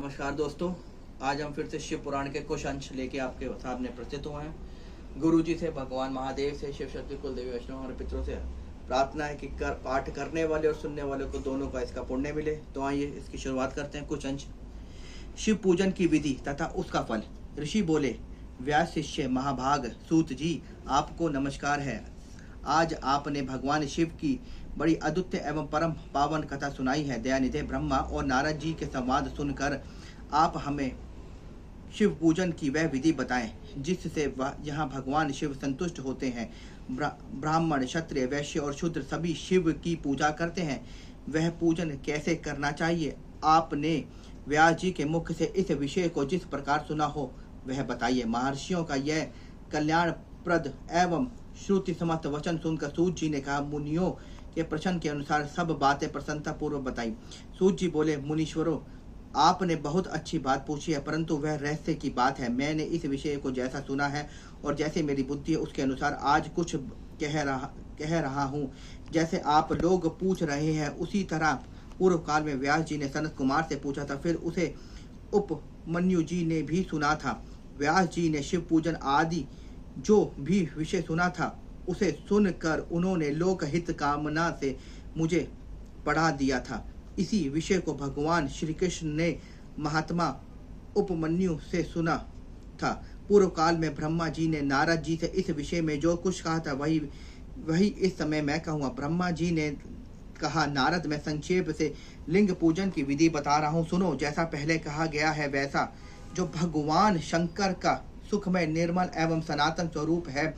नमस्कार दोस्तों, आज हम फिर से शिव पुराण के कुछ अंश लेके आपके सामने प्रस्तुत हुए हैं। गुरु जी से, भगवान महादेव से, शिव शक्ति, कुल देवी वैष्णव और पितरों से प्रार्थना है कि पाठ करने वाले और सुनने वाले को दोनों का इसका पुण्य मिले। तो आइए इसकी शुरुआत करते हैं। कुछ अंश। शिव पूजन की विधि तथा उसका फल। ऋषि बोले, व्यास शिष्य महाभाग सूत जी, आपको नमस्कार है। आज आपने भगवान शिव की बड़ी अद्भुत एवं परम पावन कथा सुनाई है। दयानिधि ब्रह्मा और नारद जी के संवाद सुनकर आप हमें शिव पूजन की वह विधि बताएं जिससे वह यहाँ भगवान शिव संतुष्ट होते हैं। ब्राह्मण, क्षत्रिय, वैश्य और शूद्र सभी शिव की पूजा करते हैं। वह पूजन कैसे करना चाहिए? आपने व्यास जी के मुख से इस विषय को जिस प्रकार सुना हो वह बताइए। महर्षियों का यह कल्याणप्रद एवं श्रुति समस्त वचन सुनकर सूत जी ने कहा, मुनियों के प्रश्न के अनुसार सब बातें प्रसन्नता पूर्वक बताई। सूत जी बोले, मुनीश्वरों, आपने बहुत अच्छी बात पूछी है, परंतु वह रहस्य की बात है। मैंने इस विषय को जैसा सुना है और जैसे मेरी बुद्धि है उसके अनुसार आज कुछ कह रहा हूँ। जैसे आप लोग पूछ रहे हैं उसी तरह पूर्व काल में व्यास जी ने सनत कुमार से पूछा था, फिर उसे उपमन्यु जी ने भी सुना था। व्यास जी ने शिव पूजन आदि जो भी विषय सुना था उसे सुनकर उन्होंने लोकहित कामना से मुझे पढ़ा दिया था। इसी विषय को भगवान श्री कृष्ण ने महात्मा उपमन्यु से सुना था। पूर्व काल में ब्रह्मा जी ने नारद जी से इस विषय में जो कुछ कहा था वही इस समय मैं कहूँगा। ब्रह्मा जी ने कहा, नारद, मैं संक्षेप से लिंग पूजन की विधि बता रहा हूँ, सुनो। जैसा पहले कहा गया है वैसा जो भगवान शंकर का सुखमय, निर्मल एवं सनातन स्वरूप है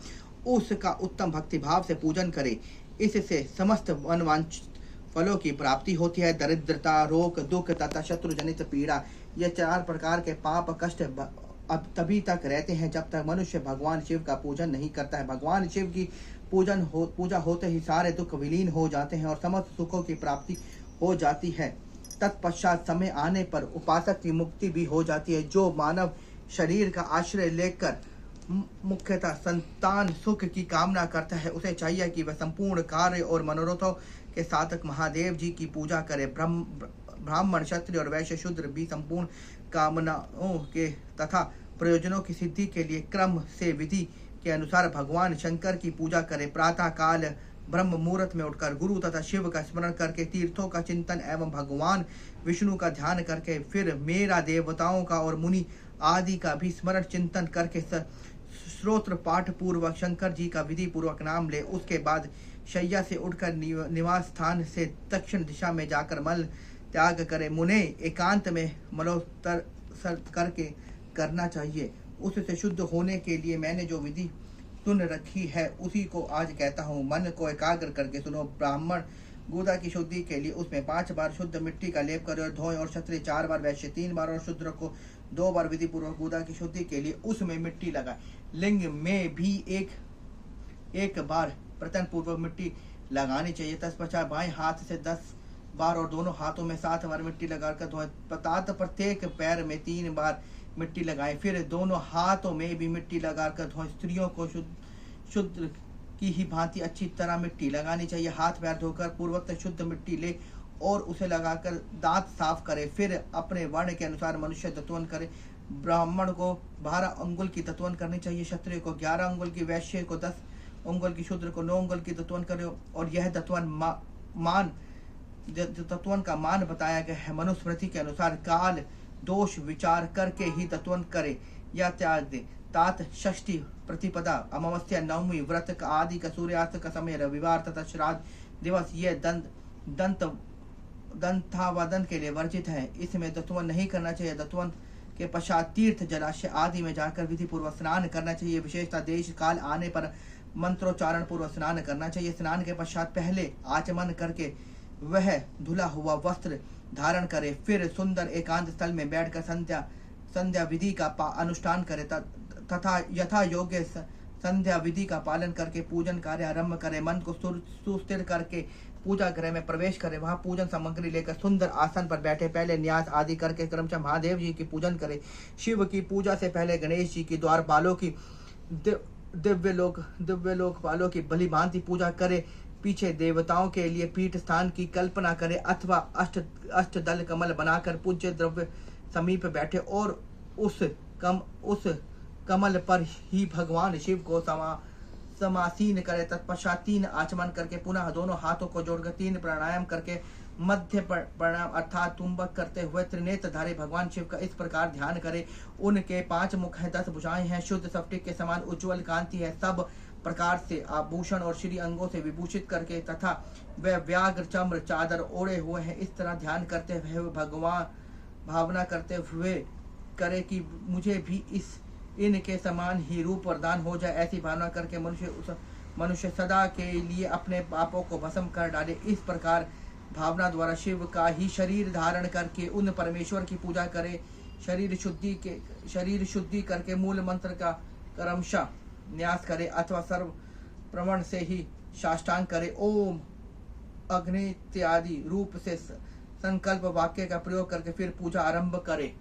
उसका उत्तम भक्तिभाव से पूजन करे। इससे समस्त मनवांछित फलों की प्राप्ति होती है। दरिद्रता, रोग, दुख तथा शत्रु जनित पीड़ा, ये 4 प्रकार के पाप कष्ट अब तभी तक रहते हैं जब तक मनुष्य भगवान शिव का पूजन नहीं करता है। भगवान शिव की पूजा होते ही सारे दुख विलीन हो जाते हैं और समस्त सुखों की प्राप्ति हो जाती है। तत्पश्चात समय आने पर उपासक की मुक्ति भी हो जाती है। जो मानव शरीर का आश्रय लेकर मुख्यतः संतान सुख की कामना करता है उसे चाहिए कि वह संपूर्ण कार्य और मनोरथों के साधक महादेव जी की पूजा करे। ब्राह्मण, क्षत्रिय और वैश्य शूद्र भी संपूर्ण कामनाओं के तथा प्रयोजनों की सिद्धि के लिए क्रम से विधि के अनुसार भगवान शंकर की पूजा करे। प्रातः काल ब्रह्म मुहूर्त में उठकर गुरु तथा शिव का स्मरण करके, तीर्थों का चिंतन एवं भगवान विष्णु का ध्यान करके, फिर मेरा देवताओं का और मुनि आदि का भी स्मरण चिंतन करके स्तोत्र पाठ पूर्वक शंकर जी का विधि पूर्वक नाम ले। उसके बाद शैया से उठकर निवास स्थान से दक्षिण दिशा में जाकर मल त्याग करे। मुने एकांत में मलोत्तर करके करना चाहिए। उससे शुद्ध होने के लिए मैंने जो विधि सुन रखी है उसी को आज कहता हूँ। मन को एकाग्र करके सुनो। ब्राह्मण गुदा की शुद्धि के लिए उसमें 5 बार शुद्ध मिट्टी का लेप करे और धोए, और क्षत्रिय 4 बार, वैश्य 3 बार और शूद्र को 2 बार विधि पूर्वक गुदा की शुद्धि के लिए उसमें मिट्टी लगाए। लिंग में भी एक बार प्रतन पूर्वक मिट्टी लगानी चाहिए। तत्पश्चात बाएं हाथ से 10 बार और दोनों हाथों में 7 बार मिट्टी लगाकर धोएं। प्रत्येक पैर में 3 बार मिट्टी लगाएं। फिर दोनों हाथों में भी मिट्टी लगाकर धोएं। स्त्रियों को शुद्ध की ही भांति अच्छी तरह मिट्टी लगानी चाहिए। हाथ पैर धोकर पूर्वक शुद्ध मिट्टी ले और उसे लगाकर दांत साफ करे। फिर अपने वर्ण के अनुसार मनुष्य दत्वन करे। ब्राह्मण को 12 अंगुल की दत्वन करनी चाहिए, क्षत्रिय को 11 अंगुल की, वैश्य को 10 अंगुल की, शूद्र को 9 अंगुल की दत्वन करे। और यह दत्वन का मान बताया गया है। मनुस्मृति के अनुसार काल दोष विचार करके ही दत्वन करे या त्याग दे। तात षष्ठी, प्रतिपदा, अमावस्या, नवमी, व्रत आदि का, सूर्यास्त का समय, रविवार तथा श्राद्ध दिवस ये दंतावदन के लिए वर्जित है। इसमें दत्वन नहीं करना चाहिए। दत्वन के पश्चात तीर्थ, जलाशय आदि में जाकर विधि पूर्वक स्नान करना चाहिए। विशेषतः देश काल आने पर मंत्रोच्चारण पूर्वक स्नान करना चाहिए। स्नान के पश्चात पहले आचमन करके वह धुला हुआ वस्त्र धारण करे। फिर सुंदर एकांत स्थल में बैठकर संध्या विधि का अनुष्ठान करे तथा यथा योग्य संध्या विधि का पालन करके पूजन कार्य आरंभ करे। मन को सुस्थिर करके पूजा गृह में प्रवेश करे। वहां पूजन सामग्री लेकर सुंदर आसन पर बैठे। पहले न्यास आदि करके क्रमशः महादेव जी की पूजन करे। शिव की पूजा से पहले गणेश जी की, द्वारपालों की, दिव्य लोकपालों की भली भांति पूजा करे। पीछे देवताओं के लिए पीठ स्थान की कल्पना करे अथवा अष्टदल कमल बनाकर पूज्य द्रव्य समीप बैठे और उस कमल पर ही भगवान शिव को समासीन करे। तत्पश्चात 3 आचमन करके पुनः दोनों हाथों को जोड़कर 3 प्राणायाम करके मध्य प्रणाम अर्थात तुम्बक करते हुए त्रिनेत्रधारी भगवान शिव का इस प्रकार ध्यान करें। उनके 5 मुख हैं, 10 भुजाएं हैं, शुद्ध स्फटिक के समान उज्ज्वल कांति है, सब प्रकार से आभूषण और श्री अंगों से विभूषित करके तथा वे व्याघ्र चम्र चादर ओढ़े हुए हैं। इस तरह ध्यान करते हुए भगवान भावना करते हुए करे कि मुझे भी इनके समान ही रूप प्रदान हो जाए। ऐसी भावना करके मनुष्य सदा के लिए अपने पापों को भस्म कर डाले। इस प्रकार भावना द्वारा शिव का ही शरीर धारण करके उन परमेश्वर की पूजा करे। शरीर शुद्धि करके मूल मंत्र का क्रमशः न्यास करे अथवा सर्व प्रवण से ही साष्टांग करे। ओम अग्नि इत्यादि रूप से संकल्प वाक्य का प्रयोग करके फिर पूजा आरंभ करे।